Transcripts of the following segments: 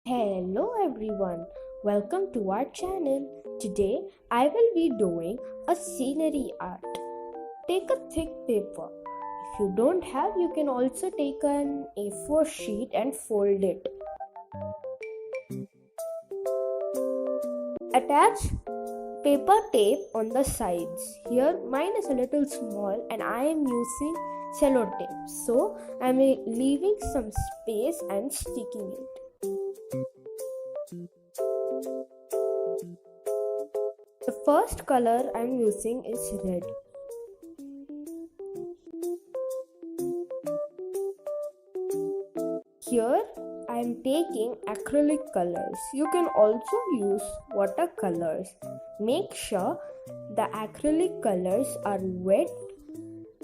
Hello everyone, welcome to our channel. Today I will be doing a scenery art. Take a thick paper. If you don't have, you can also take an A4 sheet and fold it. Attach paper tape on the sides. Here mine is a little small and I am using cello tape. So I am leaving some space and sticking it. The first color I am using is red. Here I am taking acrylic colors. You can also use watercolors. Make sure the acrylic colors are wet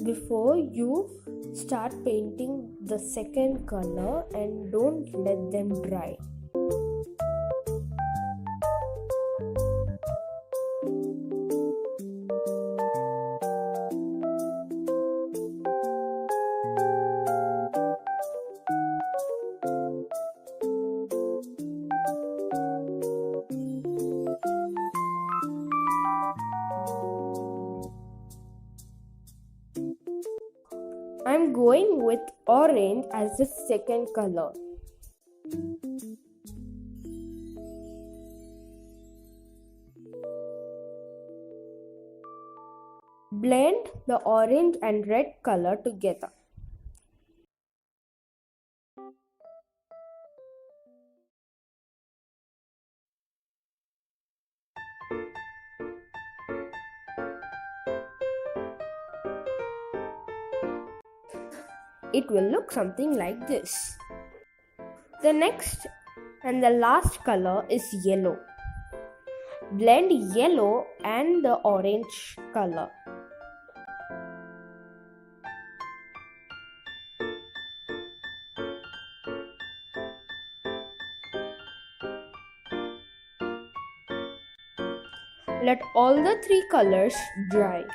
before you start painting the second color and don't let them dry. I'm going with orange as the second color. Blend the orange and red color together. It will look something like this. The next and the last color is yellow. Blend yellow and the orange color. Let all the three colors dry.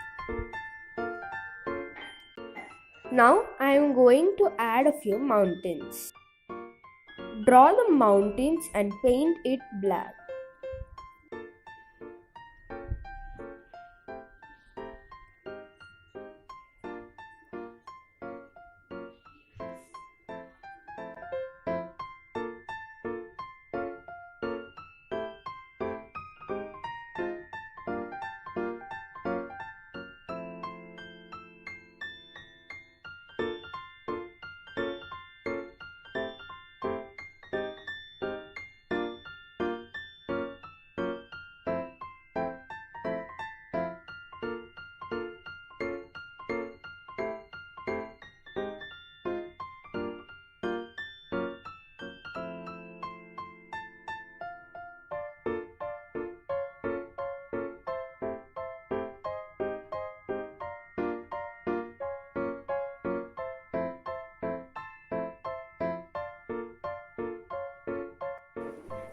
Now I am going to add a few mountains. Draw the mountains and paint it black.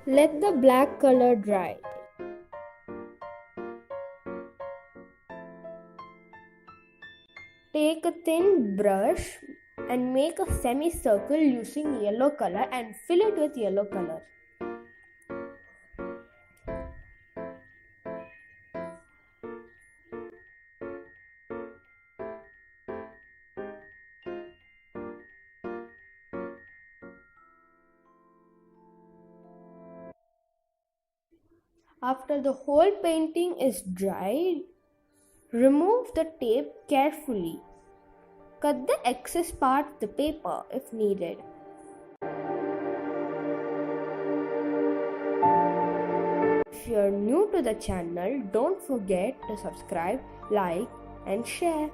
Let the black color dry. Take a thin brush and make a semicircle using yellow color and fill it with yellow color. After the whole painting is dried, remove the tape carefully. Cut the excess part of the paper if needed. If you are new to the channel, don't forget to subscribe, like and share.